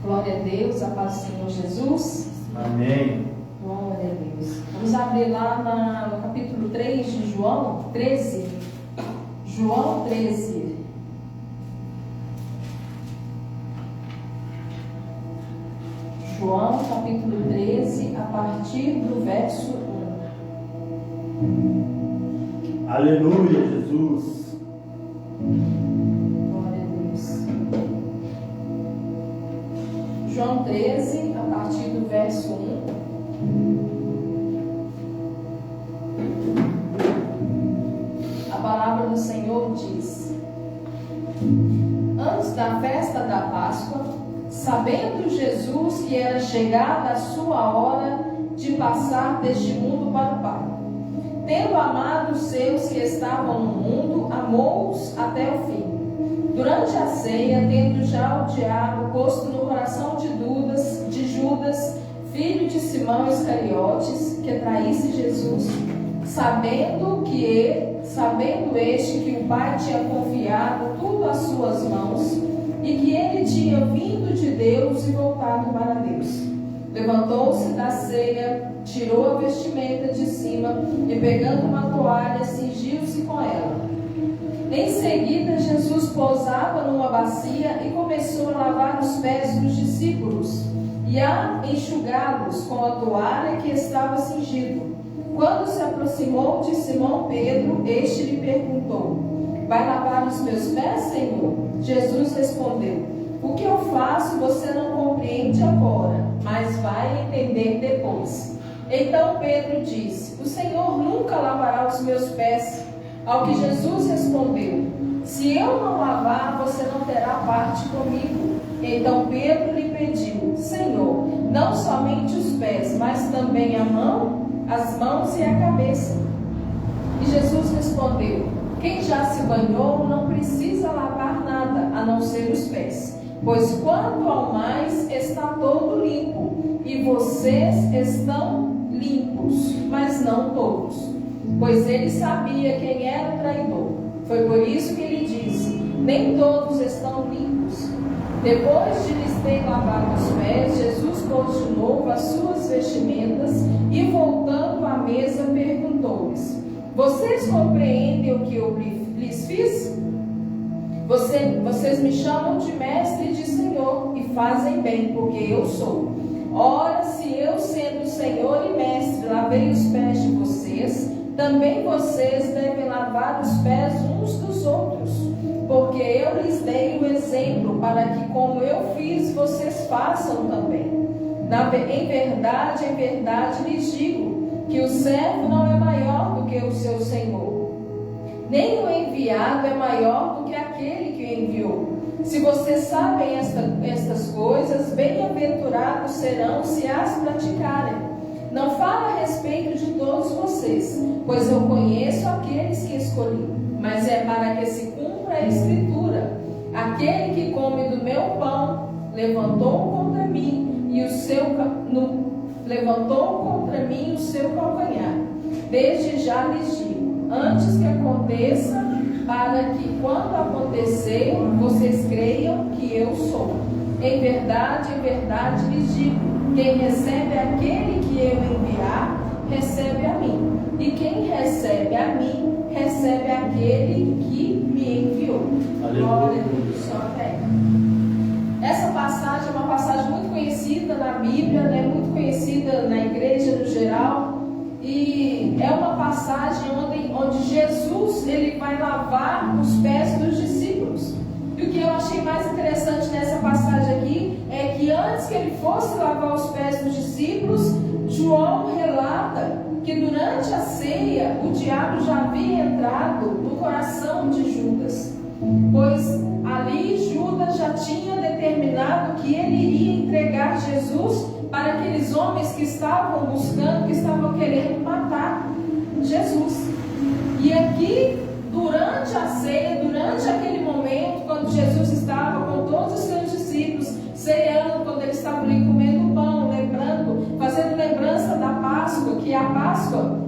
Glória a Deus, a paz do Senhor Jesus. Amém. Glória a Deus. Vamos abrir lá no capítulo 3 de João 13. João 13. João capítulo 13, a partir do verso 1. Aleluia, Jesus. Glória a Deus. João 13, a partir do verso 1. A palavra do Senhor diz: Antes da festa da Páscoa, sabendo Jesus que era chegada a sua hora de passar deste mundo para o Pai, tendo amado os seus que estavam no mundo, amou-os até o fim. Durante a ceia, tendo já o diabo posto no coração de Judas, filho de Simão Iscariotes, que traísse Jesus, sabendo este que o Pai tinha confiado tudo às suas mãos, e que ele tinha vindo de Deus e voltado para Deus, levantou-se da ceia, tirou a vestimenta de cima e, pegando uma toalha, cingiu-se com ela. Em seguida, Jesus pousava numa bacia e começou a lavar os pés dos discípulos e a enxugá-los com a toalha que estava cingido. Quando se aproximou de Simão Pedro, este lhe perguntou: Vai lavar os meus pés, Senhor? Jesus respondeu: O que eu faço você não compreende agora, mas vai entender depois. Então Pedro disse: O Senhor nunca lavará os meus pés. Ao que Jesus respondeu: Se eu não lavar, você não terá parte comigo. Então Pedro lhe pediu: Senhor, não somente os pés, mas também as mãos e a cabeça. E Jesus respondeu: Quem já se banhou não precisa lavar nada, a não ser os pés, pois quanto ao mais está todo limpo, e vocês estão limpos, mas não todos. Pois ele sabia quem era o traidor. Foi por isso que ele disse: Nem todos estão limpos. Depois de lhes ter lavado os pés, Jesus pôs de novo as suas vestimentas e, voltando à mesa, perguntou-lhes: Vocês compreendem o que eu lhes fiz? Vocês me chamam de mestre e de Senhor, e fazem bem, porque eu sou. Ora, se eu, sendo Senhor e mestre, lavei os pés de vocês, também vocês devem lavar os pés uns dos outros, porque eu lhes dei o exemplo para que, como eu fiz, vocês façam também. Em verdade lhes digo que o servo não é maior do que o seu Senhor, nem o enviado é maior do que aquele que o enviou. Se vocês sabem estas coisas, bem-aventurados serão se as praticarem. Não falo a respeito de todos vocês, pois eu conheço aqueles que escolhi, mas é para que se cumpra a Escritura: aquele que come do meu pão levantou contra mim o seu calcanhar. Desde já lhes digo, antes que aconteça, para que quando acontecer, vocês creiam que eu sou. Em verdade lhes digo: quem recebe aquele que eu enviar, recebe a mim. E quem recebe a mim, recebe aquele que me enviou. Glória a Deus, só até. Essa passagem é uma passagem muito conhecida na Bíblia, né? Muito conhecida na igreja no geral. E é uma passagem onde Jesus ele vai lavar os pés dos discípulos. E o que eu achei mais interessante nessa passagem aqui é que antes que ele fosse lavar os pés dos discípulos, João relata que durante a ceia o diabo já havia entrado no coração de Judas, pois ali Judas já tinha determinado que ele iria entregar Jesus para aqueles homens que estavam buscando, que estavam querendo matar Jesus. E aqui, durante a ceia, durante aquele momento, quando Jesus estava com todos os seus discípulos, ceando, quando eles estavam ali comendo pão, fazendo lembrança da Páscoa, que a Páscoa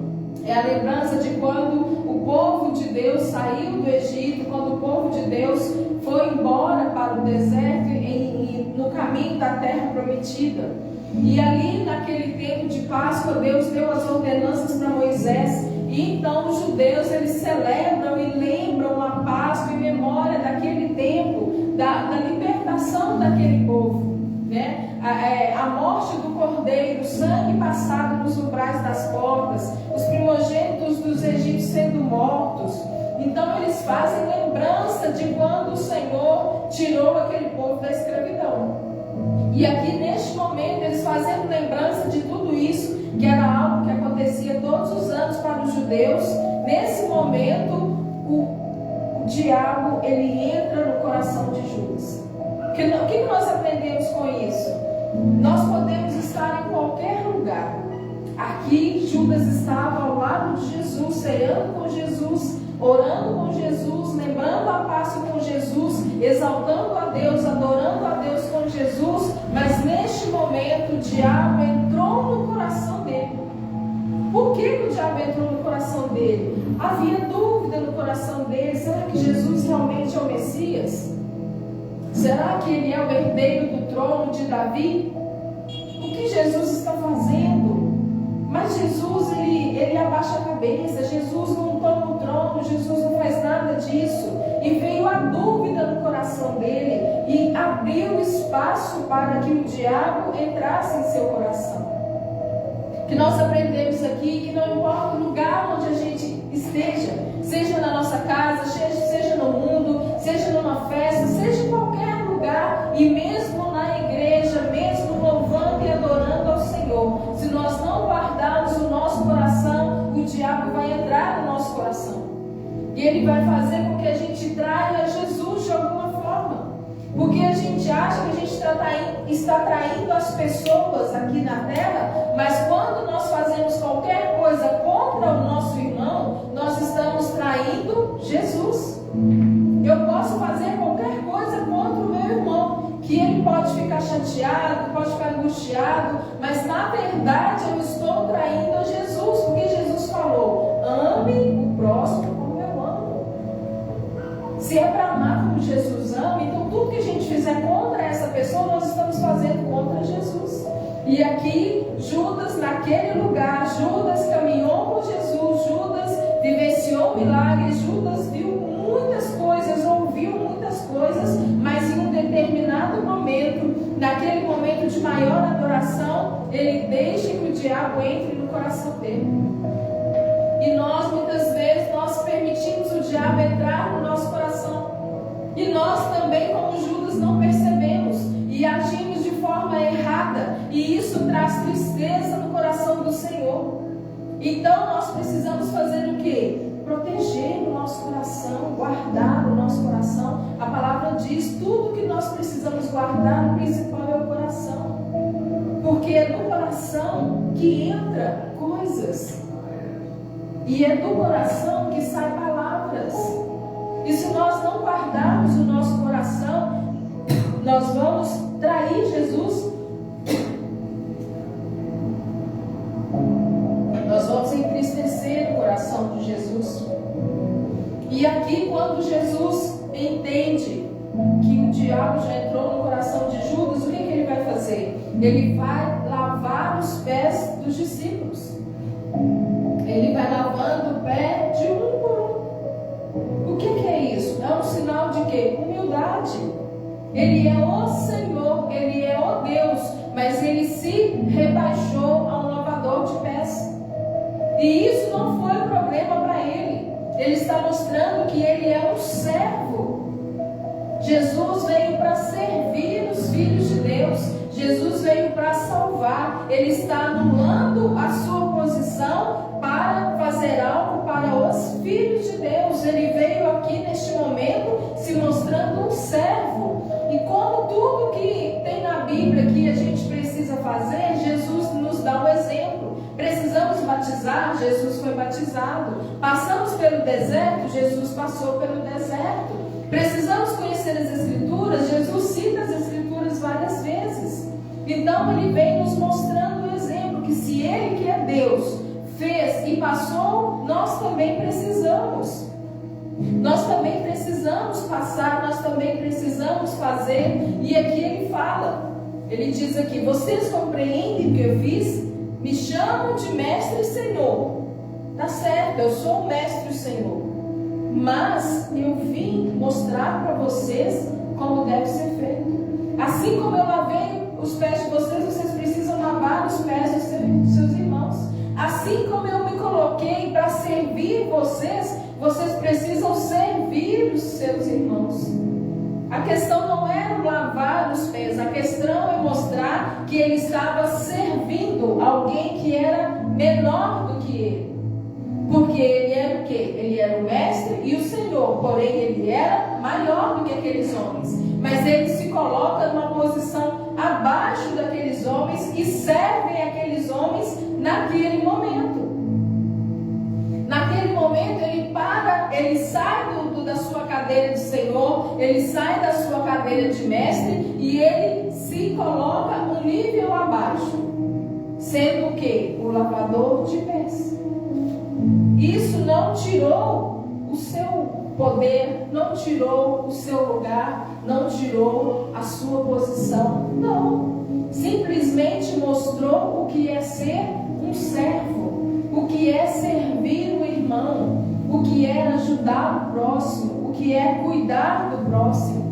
É a lembrança de quando o povo de Deus saiu do Egito, quando o povo de Deus foi embora para o deserto no caminho da terra prometida. E ali naquele tempo de Páscoa, Deus deu as ordenanças para Moisés. E então os judeus, eles celebram e lembram a Páscoa em memória daquele tempo, da libertação daquele povo, né? A morte do cordeiro, o sangue passado nos umbrais das portas, os primogênitos dos egípcios sendo mortos. Então eles fazem lembrança de quando o Senhor tirou aquele povo da escravidão. E aqui neste momento eles fazendo lembrança de tudo isso, que era algo que acontecia todos os anos para os judeus. Nesse momento o diabo, ele entra no coração de Judas. O que nós aprendemos com isso? Nós podemos estar em qualquer lugar. Aqui Judas estava ao lado de Jesus, ceando com Jesus, orando com Jesus, lembrando a Páscoa com Jesus, exaltando a Deus, adorando a Deus com Jesus. Mas neste momento o diabo entrou no coração dele. Por que o diabo entrou no coração dele? Havia dúvida no coração dele. Será que Jesus realmente é o Messias? Será que ele é o herdeiro do trono de Davi? O que Jesus está fazendo? Mas Jesus, ele abaixa a cabeça. Jesus não toma o trono. Jesus não faz nada disso. E veio a dúvida no coração dele e abriu espaço para que o diabo entrasse em seu coração. Que nós aprendemos aqui que não importa o lugar onde a gente esteja, seja na nossa casa, seja no mundo, seja numa festa, seja em qualquer lugar, e mesmo na igreja, mesmo louvando e adorando ao Senhor, se nós não guardarmos o nosso coração, o diabo vai entrar no nosso coração. E ele vai fazer com que a gente traia Jesus de alguma forma. Porque a gente acha que a gente está traindo as pessoas aqui na terra, mas quando nós fazemos qualquer coisa contra o nosso irmão, nós estamos traindo Jesus. Eu posso fazer qualquer coisa contra o meu irmão, que ele pode ficar chateado, pode ficar angustiado, mas na verdade eu estou traindo a Jesus, porque Jesus falou: ame o próximo como eu amo. Se é para amar como Jesus ama, então tudo que a gente fizer contra essa pessoa, nós estamos fazendo contra Jesus. E aqui, Judas, naquele lugar, Judas caminhou com Jesus, Judas vivenciou milagres, Judas viu muitas coisas, ouviu muitas coisas, mas em um determinado momento, naquele momento de maior adoração, ele deixa que o diabo entre no coração dele. E nós, muitas vezes, nós permitimos o diabo entrar no nosso coração. E nós também, como Judas, não percebemos e agimos de forma errada. E isso traz tristeza no coração do Senhor. Então nós precisamos fazer o quê? Proteger o nosso coração, guardar o nosso coração. A palavra diz: tudo que nós precisamos guardar, o principal é o coração. Porque é do coração que entra coisas. E é do coração que saem palavras. E se nós não guardarmos o nosso coração, nós vamos trair Jesus. Nós vamos entristecer o coração de Jesus. E aqui, quando Jesus entende que o diabo já entrou no coração de Judas, o que ele vai fazer? Ele vai lavar os pés dos discípulos. Ele vai lavando o pé de um por um. O que é isso? É um sinal de quê? Humildade. Ele é o Senhor, Ele é o Deus, mas Ele se rebaixou a um lavador de pés. E isso não foi um problema para Ele. Ele está mostrando que Ele é um servo. Jesus veio para servir os filhos de Deus. Jesus veio para salvar. Ele está anulando a sua posição para fazer algo para os filhos de Deus. Ele veio aqui neste momento se mostrando um servo. E como tudo que tem na Bíblia que a gente precisa fazer, Jesus nos dá um exemplo. Precisamos batizar, Jesus foi batizado. Passamos pelo deserto, Jesus passou pelo deserto. Precisamos conhecer as Escrituras, Jesus cita as Escrituras várias vezes. Então ele vem nos mostrando o exemplo que se Ele, que é Deus, fez e passou, nós também precisamos. Nós também precisamos passar, nós também precisamos fazer. E aqui ele fala, ele diz aqui: vocês compreendem o que eu fiz? Me chamam de mestre e senhor. Tá certo, eu sou o mestre e o senhor, mas eu vim mostrar para vocês como deve ser feito. Assim como eu lavei os pés de vocês, vocês precisam lavar os pés dos seus irmãos. Assim como eu me coloquei para servir vocês, vocês precisam servir os seus irmãos. A questão não era lavar os pés, a questão é mostrar que ele estava servindo alguém que era menor do que ele. Porque ele era o quê? Ele era o mestre e o senhor, porém ele era maior do que aqueles homens. Mas ele se coloca numa posição abaixo daqueles homens e servem aqueles homens naquele momento. Naquele momento ele para, ele sai da sua cadeira de senhor, ele sai da sua cadeira de mestre e ele se coloca um nível abaixo, sendo o quê? O lavador de pés. Isso não tirou o seu poder, não tirou o seu lugar, não tirou a sua posição, não. Simplesmente mostrou o que é ser um servo, o que é servir o irmão, o que é ajudar o próximo, o que é cuidar do próximo.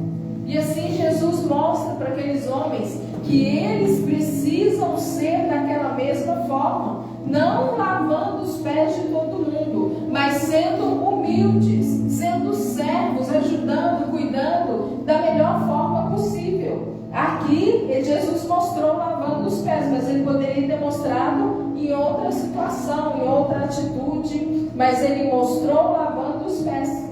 E assim Jesus mostra para aqueles homens que eles precisam ser daquela mesma forma, não lavando os pés de todo mundo, mas sendo humildes, sendo servos, ajudando, cuidando da melhor forma possível. Aqui Jesus mostrou lavando os pés, mas ele poderia ter mostrado em outra situação, em outra atitude, mas ele mostrou lavando os pés.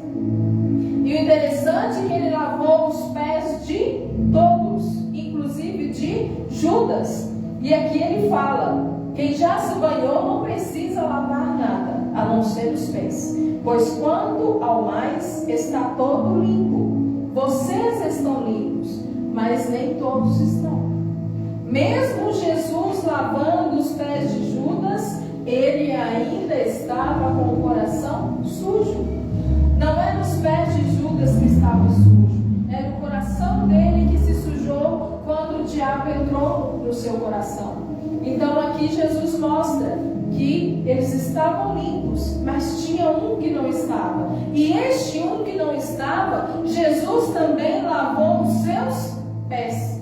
E o interessante é que ele lavou os pés de todos, inclusive de Judas. E aqui ele fala: quem já se banhou não precisa lavar nada, a não ser os pés, pois quanto ao mais está todo limpo. Vocês estão limpos, mas nem todos estão. Mesmo Jesus lavando os pés de Judas, ele ainda estava com o coração sujo. Não eram os pés de Judas que estavam sujos, era o coração dele que se sujou quando o diabo entrou no seu coração. Então aqui Jesus mostra que eles estavam limpos, mas tinha um que não estava. E este um que não estava, Jesus também lavou os seus pés.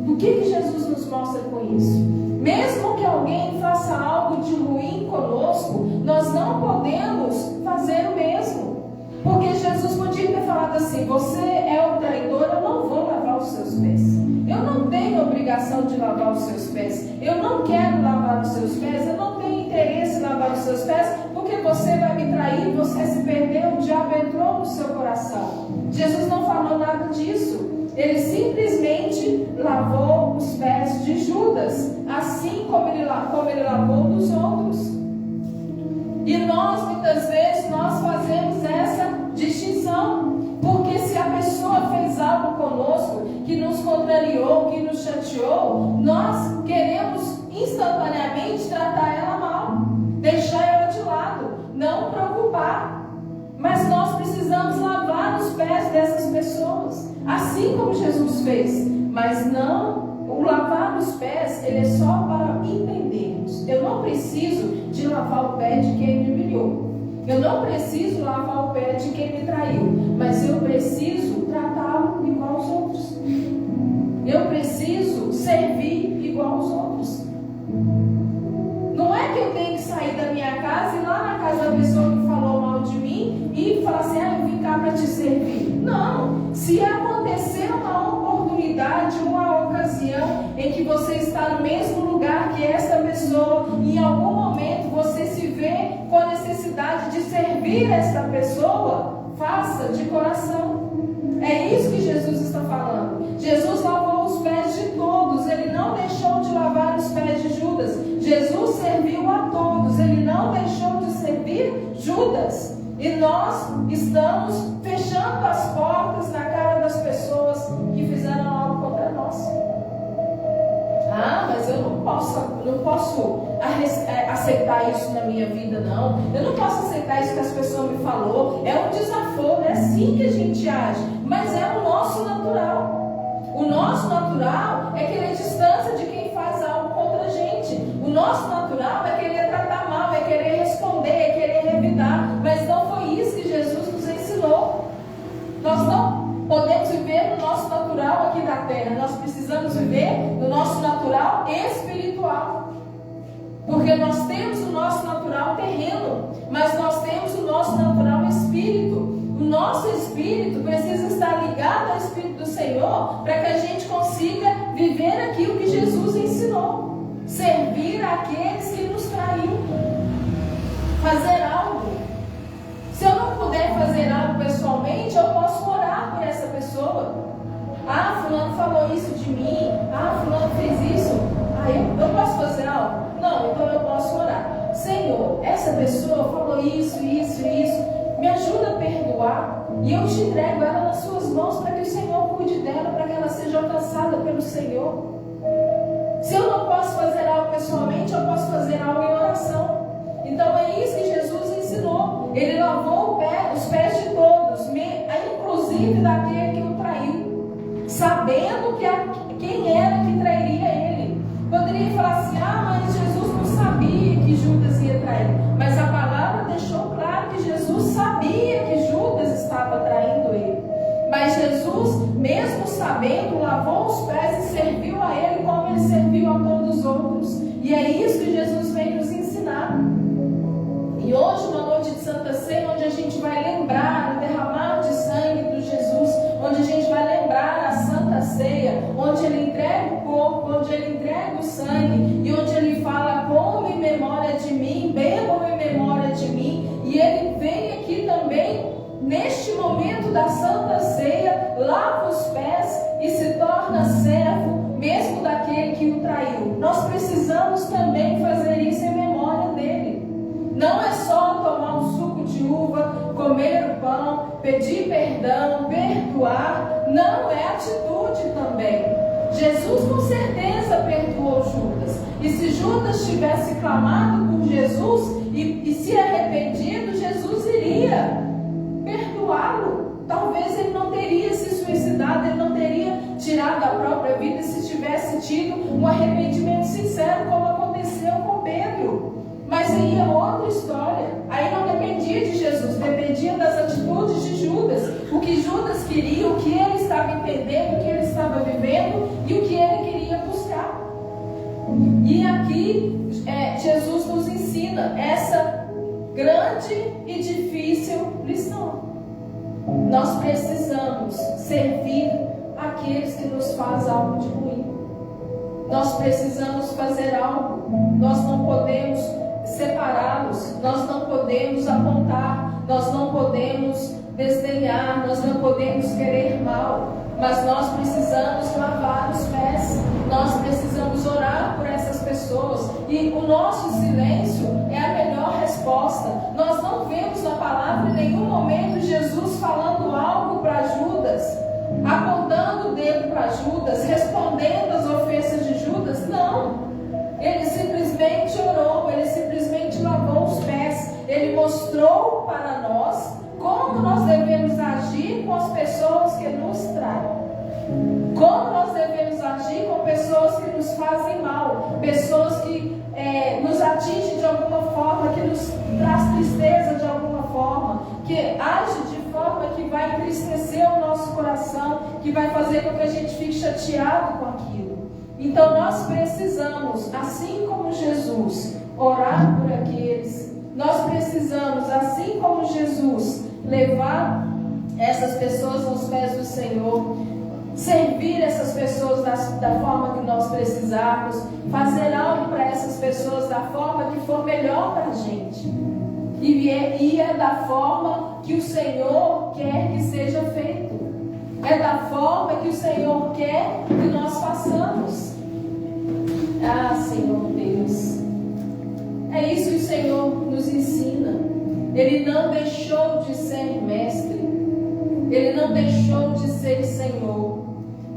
O que Jesus nos mostra com isso? Mesmo que alguém faça algo de ruim conosco, nós não podemos fazer o mesmo. Porque Jesus podia ter falado assim: você é o traidor, eu não vou lavar os seus pés. Eu não tenho obrigação de lavar os seus pés. Eu não quero lavar os seus pés. Eu não tenho interesse em lavar os seus pés, porque você vai me trair, você se perdeu, o diabo entrou no seu coração. Jesus não falou nada disso. Ele simplesmente lavou os pés de Judas, assim como ele lavou dos outros. E nós, muitas vezes, nós fazemos essa distinção. Porque se a pessoa fez algo conosco que nos contrariou, que nos chateou, nós queremos instantaneamente tratar ela mal, deixar ela de lado, não preocupar. Mas nós precisamos lavar os pés dessas pessoas, assim como Jesus fez. Mas não, o lavar os pés, ele é só para entendermos. Eu não preciso de lavar o pé de quem me humilhou. Eu não preciso lavar o pé de quem me traiu, mas eu preciso tratá-lo igual aos outros. Eu preciso servir igual aos outros. Não é que eu tenho que sair da minha casa e ir lá na casa da pessoa que falou mal de mim e falar assim: eu vim cá para te servir. Não. Se acontecer uma oportunidade, uma ocasião em que você está no mesmo lugar que essa pessoa, e em algum momento você se vê com a necessidade de servir esta pessoa, faça de coração. É isso que Jesus está falando. Jesus lavou os pés de todos, ele não deixou de lavar os pés de Judas. Jesus serviu a todos, ele não deixou de servir Judas. E nós estamos fechando as portas na cara das pessoas que fizeram algo contra nós. Mas eu não posso aceitar isso na minha vida, não. Eu não posso aceitar isso que as pessoas me falou. É um desaforo, é assim que a gente age. Mas é o nosso natural. O nosso natural é querer distância de quem faz algo contra a gente. O nosso natural é querer tratar mal, é querer responder, é querer revidar. Mas não foi isso que Jesus nos ensinou. Nós não podemos viver no nosso natural aqui na terra. Nós precisamos viver no nosso natural espiritual. Porque nós temos o nosso natural terreno, mas nós temos o nosso natural espírito. O nosso espírito precisa estar ligado ao Espírito do Senhor para que a gente consiga viver aquilo que Jesus ensinou. Servir àqueles que nos traíram. Fazer algo. Se eu não puder fazer algo pessoalmente, eu posso orar por essa pessoa. Ah, fulano falou isso de mim. Ah, fulano fez isso. Ah, eu posso fazer algo? Não, então eu posso orar. Senhor, essa pessoa falou isso. Me ajuda a perdoar. E eu te entrego ela nas suas mãos para que o Senhor cuide dela, para que ela seja alcançada pelo Senhor. Se eu não posso fazer algo pessoalmente, eu posso fazer algo em oração. Então é isso que Jesus ensinou. Ele lavou os pés de todos, inclusive daquele que o traiu, sabendo quem era que trairia ele. Poderia falar assim: mas Jesus não sabia que Judas ia trair. Mas a palavra deixou claro que Jesus sabia que Judas estava traindo ele. Mas Jesus, mesmo sabendo, lavou os pés e serviu a ele como ele serviu a todos os outros. E é isso que Jesus veio nos ensinar. E hoje, uma noite de Santa Ceia, onde a gente vai lembrar o derramar de sangue de Jesus, onde a gente vai lembrar a Santa Ceia, onde ele entrega o corpo, onde ele entrega o sangue, e onde ele fala: comam em memória de mim, bebam em memória de mim. E ele vem aqui também, neste momento da Santa Ceia, lava os pés e se torna servo, mesmo daquele que o traiu. Nós precisamos também fazer isso em memória dele. Não é só tomar um suco de uva, comer o pão, pedir perdão, perdoar. Não, é atitude também. Jesus com certeza perdoou Judas. E se Judas tivesse clamado por Jesus e se arrependido, Jesus iria perdoá-lo. Talvez ele não teria se suicidado, ele não teria tirado a própria vida se tivesse tido um arrependimento sincero, como aconteceu com Pedro. Mas aí é outra história. Aí não dependia de Jesus, dependia das atitudes de Judas. O que Judas queria, o que ele estava entendendo, o que ele estava vivendo e o que ele queria buscar. E aqui Jesus nos ensina essa grande e difícil lição. Nós precisamos servir aqueles que nos fazem algo de ruim. Nós precisamos fazer algo. Nós não podemos separá-los, nós não podemos apontar, nós não podemos desdenhar, nós não podemos querer mal, mas nós precisamos lavar os pés, nós precisamos orar por essas pessoas, e o nosso silêncio é a melhor resposta. Nós não vemos na palavra em nenhum momento Jesus falando algo para Judas, apontando o dedo para Judas, respondendo às ofensas de Judas. Não. Ele simplesmente orou, ele simplesmente lavou os pés, ele mostrou para nós como nós devemos agir com as pessoas que nos traem, como nós devemos agir com pessoas que nos fazem mal, pessoas que nos atingem de alguma forma, que nos traz tristeza de alguma forma, que age de forma que vai entristecer o nosso coração, que vai fazer com que a gente fique chateado com aquilo. Então nós precisamos, assim como Jesus, orar por aqueles. Nós precisamos, assim como Jesus, levar essas pessoas aos pés do Senhor, servir essas pessoas da forma que nós precisarmos, fazer algo para essas pessoas da forma que for melhor para a gente. E é da forma que o Senhor quer que seja feito. É da forma que o Senhor quer que nós façamos. Ah, Senhor Deus, é isso que o Senhor nos ensina. Ele não deixou de ser mestre, ele não deixou de ser Senhor.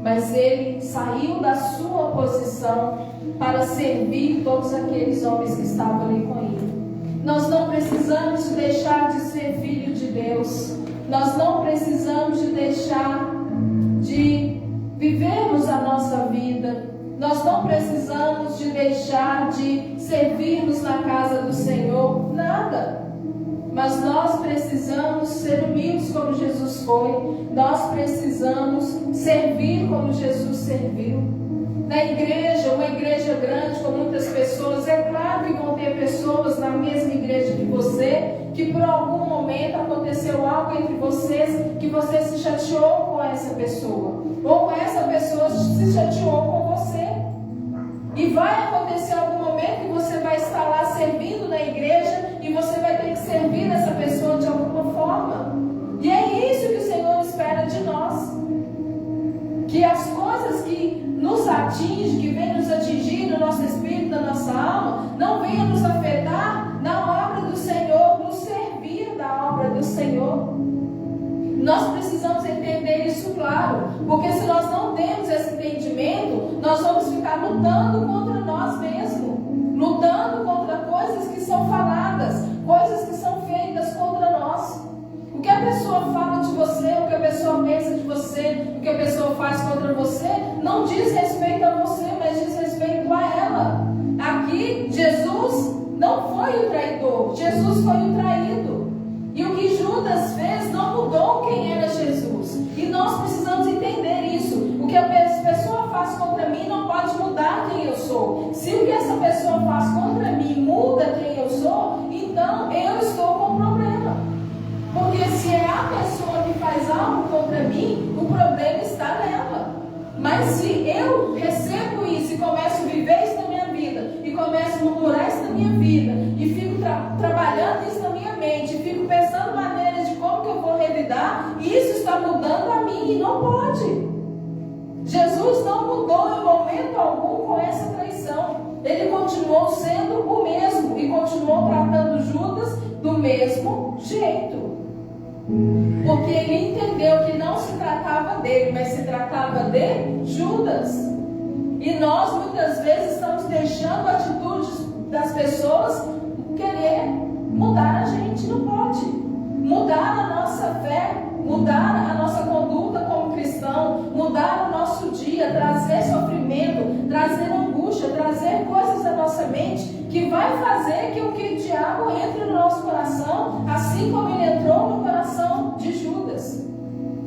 mas ele saiu da sua posição para servir todos aqueles homens que estavam ali com ele. Nós não precisamos deixar de ser filho de Deus. Nós não precisamos de deixar de vivermos a nossa vida. Nós não precisamos de deixar de servirmos na casa do Senhor. Nada. Mas nós precisamos ser humildes como Jesus foi. Nós precisamos servir como Jesus serviu. Na igreja, uma igreja grande com muitas pessoas, é claro que vão ter pessoas na mesma igreja que você, que por algum momento aconteceu algo entre vocês, que você se chateou com essa pessoa, ou essa pessoa se chateou com você. E vai acontecer algum momento que você vai estar lá servindo na igreja e você vai ter que servir essa pessoa de alguma forma. E é isso que o Senhor espera de nós. Que as coisas que nos atingem, que vêm nos atingir no nosso espírito, na nossa alma, não venham nos afetar na obra do Senhor, no servir da obra do Senhor. Nós precisamos entender isso claro, porque se nós não temos esse entendimento, nós vamos ficar lutando contra nós mesmos, lutando contra coisas que são faladas, coisas que são feitas contra nós. O que a pessoa fala de você, o que a pessoa pensa de você, o que a pessoa faz contra você, não diz respeito a você, mas diz respeito a ela. Aqui, Jesus não foi o traidor, Jesus foi o traído. E o que Judas fez não mudou quem era Jesus. E nós precisamos entender isso. O que a pessoa faz contra mim não pode mudar quem eu sou. Se o que essa pessoa faz contra mim muda quem eu sou, então eu estou com um problema. Porque se é a pessoa que faz algo contra mim, o problema está nela. Mas se eu recebo isso e começo a viver isso na minha vida, e começo a murmurar isso na minha vida, e fico trabalhando isso na minha mente, e fico pensando maneiras de como que eu vou revidar, isso está mudando a mim e não pode. Jesus não mudou em momento algum com essa traição. Ele continuou sendo o mesmo e continuou tratando Judas do mesmo jeito. Porque ele entendeu que não se tratava dele, mas se tratava de Judas. E nós muitas vezes estamos deixando atitudes das pessoas querer mudar a gente. Não pode mudar a nossa fé, mudar a nossa conduta como cristão, mudar o nosso dia, trazer sofrimento, trazer angústia, trazer coisas da nossa mente que vai fazer que o diabo entre no nosso coração, assim como ele entrou no coração de Judas.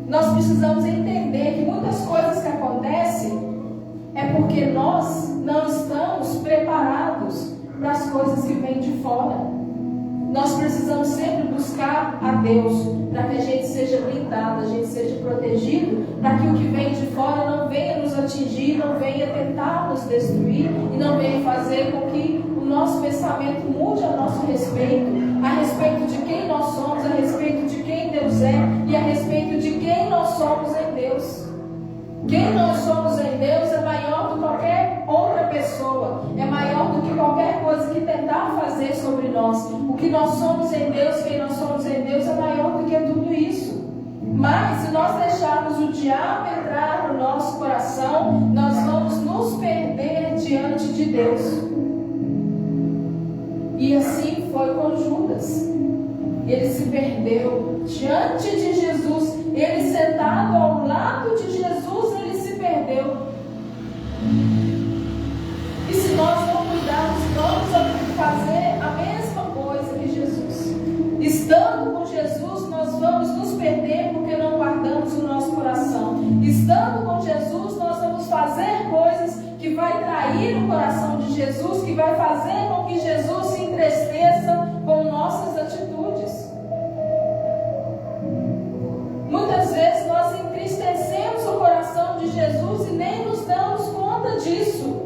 Nós precisamos entender que muitas coisas que acontecem é porque nós não estamos preparados para as coisas que vêm de fora. Nós precisamos sempre buscar a Deus para que a gente seja blindado, a gente seja protegido, para que o que vem de fora não venha nos atingir, não venha tentar nos destruir e não venha fazer com que o nosso pensamento mude a nosso respeito de quem nós somos, a respeito de quem Deus é e a respeito de quem nós somos em Deus. Quem nós somos em Deus é maior do que qualquer outra pessoa, é maior do que qualquer coisa que tentar fazer sobre nós. O que nós somos em Deus, quem nós somos em Deus é maior do que tudo isso. Mas se nós deixarmos o diabo entrar no nosso coração, nós vamos nos perder diante de Deus. E assim foi com Judas. Ele se perdeu diante de Jesus. Ele sentado ao lado de Jesus, ele se perdeu. E se nós não cuidarmos, vamos fazer a mesma coisa que Jesus. Estando com Jesus, nós vamos nos perder porque não guardamos o nosso coração. Estando com Jesus, nós vamos fazer coisas que vai trair o coração de Jesus, que vai fazer com que Jesus se entristeça com nossas atitudes. Muitas vezes nós entristecemos o coração de Jesus e nem nos damos conta disso.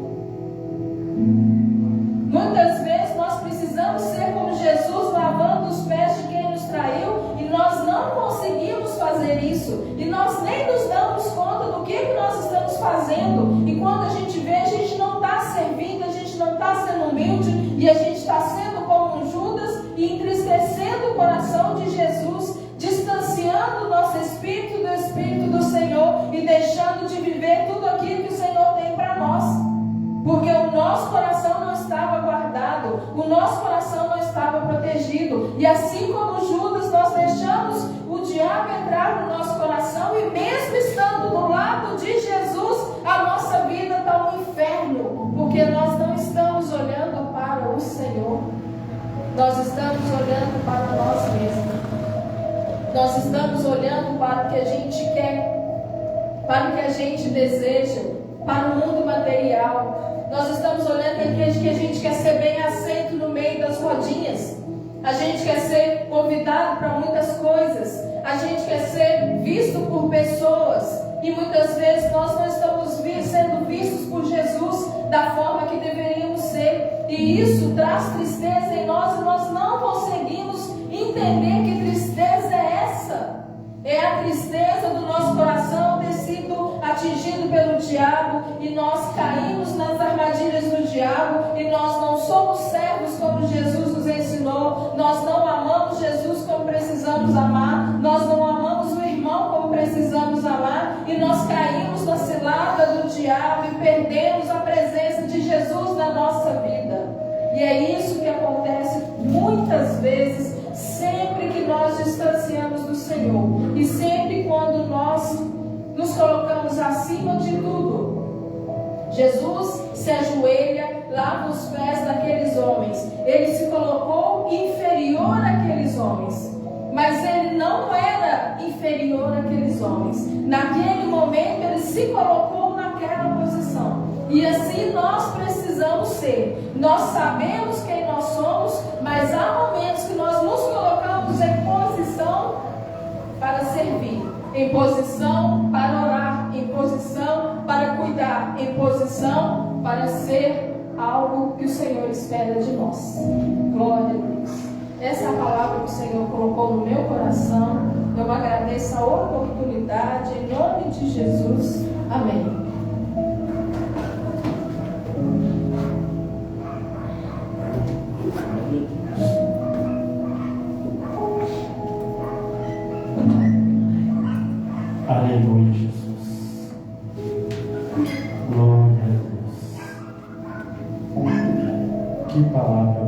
Muitas vezes nós precisamos ser como Jesus, lavando os pés de quem nos traiu, e nós não conseguimos fazer isso. E nós nem nos damos conta do que nós estamos fazendo. E quando a gente vê, a gente não está servindo, a gente não está sendo humilde, e a gente está sendo como um Judas e entristecendo o coração de Jesus, distanciando o nosso espírito do Espírito do Senhor e deixando de viver E assim como Judas, nós deixamos o diabo entrar no nosso coração, e mesmo estando do lado de Jesus, a nossa vida está um inferno, porque nós não estamos olhando para o Senhor, nós estamos olhando para nós mesmos, nós estamos olhando para o que a gente quer, para o que a gente deseja, para o mundo material. Nós estamos olhando que a gente quer ser bem aceito no meio das rodinhas, a gente quer ser convidado para muitas coisas, a gente quer ser visto por pessoas, e muitas vezes nós não estamos sendo vistos por Jesus da forma que deveríamos ser, e isso traz tristeza em nós, e nós não conseguimos entender que tristeza é essa. É a tristeza do nosso coração ter sido atingido pelo diabo, e nós caímos nas armadilhas do diabo, e nós não somos servos como Jesus nos ensinou, nós não amamos Jesus como precisamos amar, nós não amamos o irmão como precisamos amar, e nós caímos na cilada do diabo e perdemos a presença de Jesus na nossa vida. E é isso que acontece muitas vezes, sempre que nós distanciamos do Senhor, e sempre quando nós nos colocamos acima de tudo. Jesus se ajoelha, lava os pés daqueles homens, ele se colocou inferior àqueles homens, mas ele não era inferior àqueles homens. Naquele momento ele se colocou naquela posição, e assim nós precisamos ser. Nós sabemos quem nós somos, mas há momentos que nós nos colocamos em posição para servir, em posição para orar, em posição para cuidar, em posição para ser algo que o Senhor espera de nós. Glória a Deus. Essa é a palavra que o Senhor colocou no meu coração. Eu agradeço a oportunidade, em nome de Jesus. Amém. Aleluia, Jesus. Glória a Deus. Que palavra